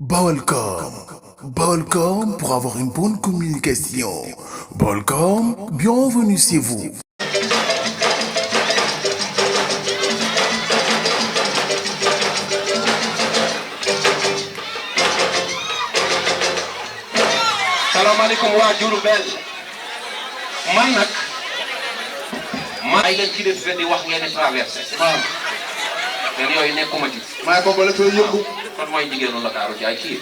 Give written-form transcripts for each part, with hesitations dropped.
Balcom. Balcom pour avoir une bonne communication. Balcom, bienvenue chez vous. salaamaaleykum waa Diourbel man nag ay leen ci def di wax ngeen di traversé. waaw. te yooyu nekkuma ci. maa ngi ko la fay yóbbu. kon mooy jigéenu Ndakaaru jaay kii.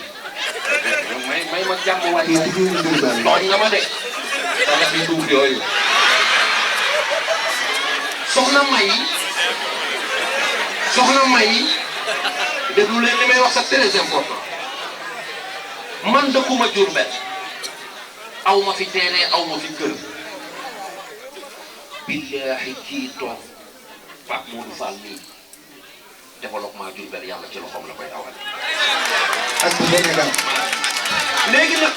may ma jàmm waay. kii jigéenu Diourbel. tooñ nga ma de. danga fi duuf yooyu. soxna May déglu leen li may wax c'est très important. man dëkkuma Diourbel. aw ma fi teene aw ma fi kër. billaahi kii toog Pape Modou Fall nii développement Diourbel yàlla ci loxoom la koy awal. ak bu Sénégal. léegi nag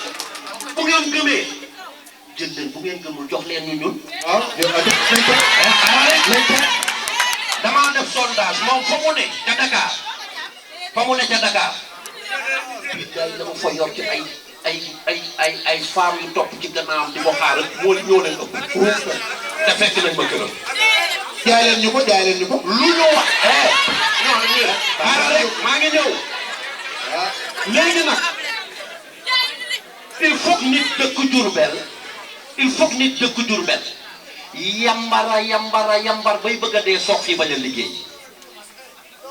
bu ngeen gëmee jël leen bu ngeen gëmul jox leen ñu ñun. waaw yow damaa def sondage moom fa mu ne ca Dakar billaahi dama fa yor ci ay femmes yu topp ci gannaawam di ko xaar rek moo ñoo leen ëpp. te fekk nañ ma këram. jaay leen ñu ko. lu ñu wax. non nii rek. rek maa ngi ñëw. léegi nag il faut que nit dëkk Diourbel. yambar bay bëgg a dee soog fii bañ a liggéey.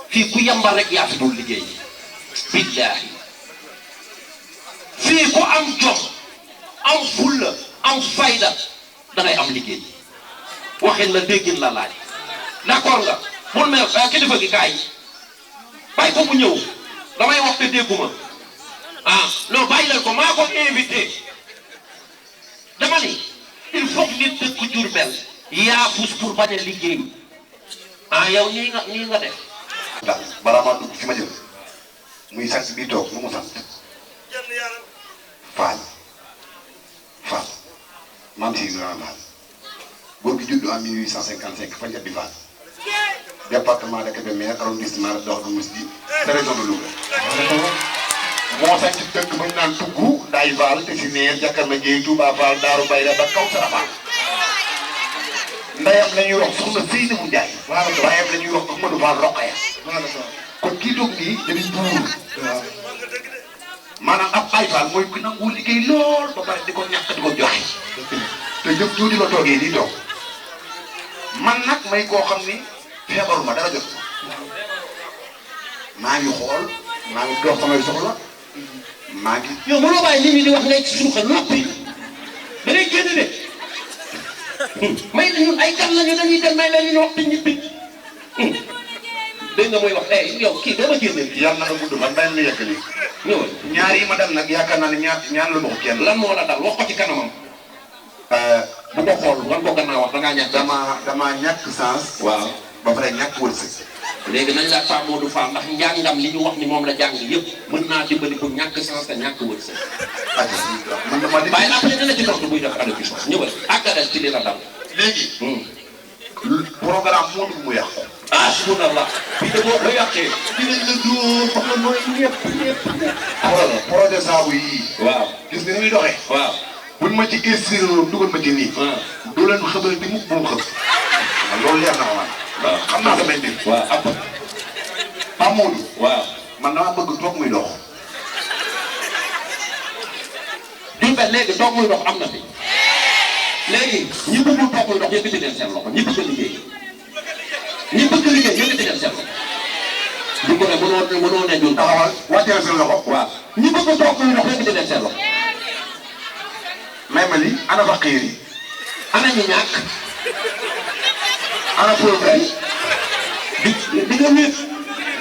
fii ku yambar rek yaa fi dul liggéey. billaahi. fii ku am jom am fulla am fayda dangay am liggéey waxin la déggin la laaj d'accord nga mun mel kilifa gi kaay bàyyi ko mu ñëw damay wax te dégguma non bàyyi leen ko maa ko invité dama ni il faut que nit dëkk Diourbel yaa pousse pour bañ a liggéey yow nii nga def balaa maa dugg fi ma jëm muy sant bi toog nu mu sant Fall maam si Ibrahima Fall góor gi juddu en 1855 fa Ndiaye Fall département de Kébémer arrondissement de Darou Mousty région de Louga. moo sant dëkk ba ñu naan Tougou Ndaye Fall te si neer Jakarta Ndiaye Touba Fall Daaru Bayra ba Kawsara Fall. ndeyam la ñuy wax soxna Seydou Ndiaye. baayam la ñuy wax Ahmadou Fall Rokhaya. kon kii toog nii dañuy buur. maanaam ab Baay Faal mooy ku nangu liggéey lool ba pare di ko ñàkk di ko joxe. te jëf tuuti la toogee nii toog man nag may koo xam ni feebaruma dara jot maa ngi xool maa ngi dox samay soxla maa ngi. yow mënoo bàyyi nit ñi di wax ngay ci suñu xel noppi da ngay génn de may ñun ay gan lañu dañuy dem may leen ñu wax te ñibbi dégg nga mooy wax yow kii dama génne. yàlla na nga gudd man bàyyi la yegg lii. ñëwal ñaar yi ma dal nag yaakaar naa ne ñaan la dox kenn. lan moo la dal wax ko ci kanamam. bu ko xool wan ko gannaaw wax da ngaa ñàkk. damaa ñàkk sens. waaw ba pare ñàkk wërsëg. léegi nañ la Pape Modou Fall ndax njàngam li ñu wax ni moom la jàng yëpp mën naa dimbali pour ñàkk sens te ñàkk wërsëg. man damaa dégg. waaye après dina ci tontu buy def adoption ñëwal àggaleel ci li la dal. léegi. programme moo dugg mu yàqu. subhanallah bi de boo ko yàqee. dinañ la dóor ba nga nooy ñëpp. projet saabu yii. waaw gis nga ni muy doxee. waaw buñ ma ci inscrire loolu dugal ma ci nii. doo leen xamal ni mukk bu mu xam. loolu leer na ma man. waaw xam naa samay mbir. waaw ab. Pape Modou. waaw man damaa bëgg toog muy dox. Diourbel léegi toog muy dox am na fi. léegi ñi bëggul toog muy dox yëkkati leen seen loxo ñi bëgg a liggéey. ñi bëgg liggéey yëkkati leen seen loxo. du ko ne mënoo ne ñun taxawal wàccee seen loxo. waaw ñi bëgg a toog muy dox yëkkati leen seen loxo. may ma lii ana faqiir yi. ana ñu ñàkk. ana pauvre yi. di nga wéet.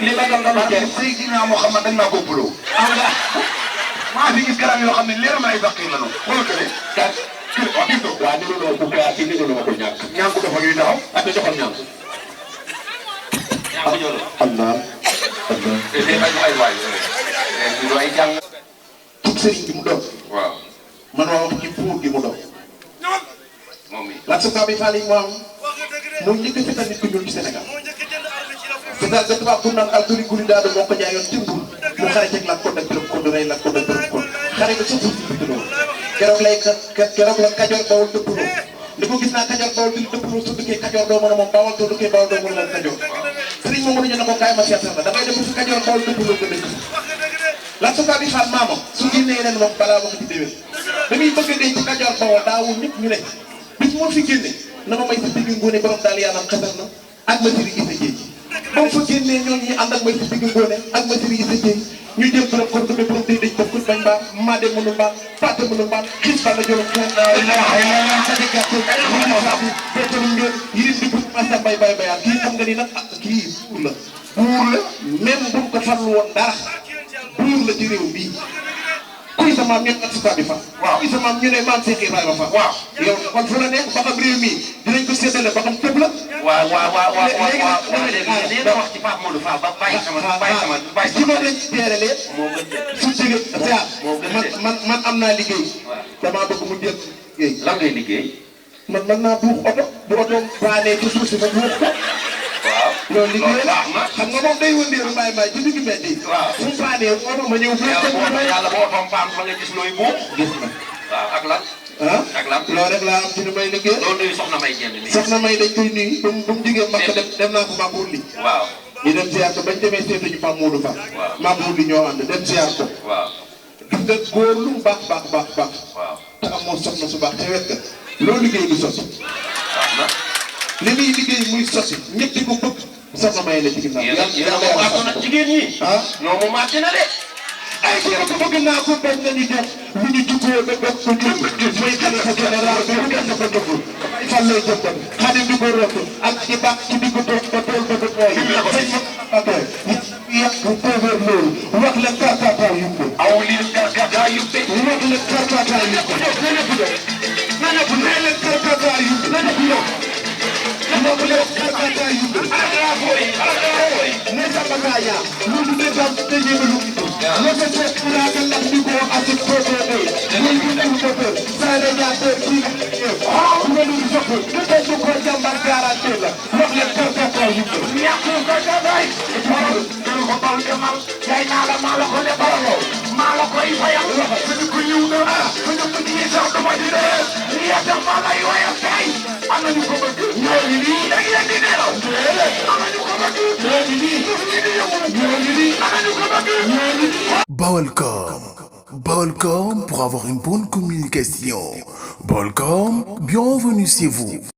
li nga doon doon parce que Seydina Muhammad dañ maa ko buloo. maa fi gis garab yoo xam ne leer na ay faqiir la noonu. xoolal que ne. kat kër wax dëgg la. waaw niru loo ko gaa ci niru loo ko ñàkk. ñànku dafa ñuy taxaw. ak joxal ñànk. ñànk ñëw la. Allah. ay waay. du ay jàng. tub sëriñ bi mu doon. waaw. man waa wax ci pour gi mu doon. moom mi. la suka bi Fall yi mu am moo njëkk a fetal nit ku ñuul ci Sénégal. fetal de tubaab bu naan Algérie guli daal moo ko jaayoon ci Mbour mu xare ceeg la ko def ko may la ko ba borom ko xare ba suuf si dëppuloo keroog lay keroog la Kajoor Bawol dëppuloo li ko gis naa Kajoor Bawol di dëppuloo su duggee Kajoor doo mën a moom Bawol soo duggee Bawol doo mën a moom Kajoor sëriñ moom mënuñu ne ko kaay ma seetal la dangay dem si Kajoor Bawol dëppuloo ko dëkk la sukaa bi faat maamam su génnee ren moom balaa wax ci déwén dañuy bëgg a denc Kajoor Bawol daawul nit ñu ne bis moo fi génne na ma may si digg ngoone borom daal yaanam xasal na ak ma siri gis a jéej ba mu fa génnee ñooñu ñu ànd ak may si digg ngoone ak ma siri gis a jéej ñu jël borom kon dumee borom day dañ ko kut bañ mbaa maade mënu mbaa pàtte mënu mbaa xiis ba la jolom xeet sadi gàtt bétalu ngeen yirim di bur masa bay bay bayaan kii xam nga ni nag kii buur la même buñ ko farlu woon dara buur la ci réew bii kuy sa maam ñun ak sukaa bi fa waaw kuy sa maam ñu ne maam Seex Ibrahima fa waaw yow kon fu la nekk ba xam réew mii dinañ ko séddale ba xam tëb la waaw léegi nga wax ci Pape Modou Fall ba bàyyi sama su ma leen teeralee su jóge man am naa liggéey damaa bëgg mu jël liggéey lan ngay liggéey man mën naa buux oto bu oto baanee ci suuf si ma buux ko waaw loolu liggéey la xam nga moom day wëndeelu mbaay ci digg mbedd yi su mu baanee oto ma ñëw yàlla boo otoom paam fa nga gis looy buux gis na waaw ak lan ak lan loolu rek laa am ci lu may liggéey loolu nuyu soxna may jenn nii soxna may dañ koy nuyu ba mu jigéen makk dem naa ko Mamour li waaw ñu dem siyaar ko bañ demee seetuñu Pape Modou Fall Mamour li ñoo ànd dem siyaar ko waaw gis nga góor lu mu baax waaw te amoo soxna su baax te wet ga loolu liggéey du sotti li muy liggéey muy sotti ñëpp di ko bëgg soxna may la ci ginnaaw yàlla jigéen ñi non mu màcc na de ay ko bëgg naa ko bañ nañu def lu ñu jubboo ba bokk ko jub mooy xalifa général bi mu def ko deful fan lay jëmbal xadim di ko rokk ak ci baax ci digg toog ba tool ba tooy yàq pauvre loolu wax la karkata yumbe aw li karkata yumbe wax la karkata yumbe na ñëpp leen karkata yumbe na ñëpp wax leen karkata yumbe ne sabata ya lu de tam te yebelu Look at that, I can let you go as a program. You do the Saturday night, how many people get to call them by Garatilla? Look at that, you do. Yaku Gatai, Malcolm, Jaina, Malako, Malako, Ifaya, Kuyuna, Kuyuna, out of my day. Yata Malay, I am saying, I'm going to go back to Balcom pour avoir une bonne communication. Balcom, bienvenue chez vous.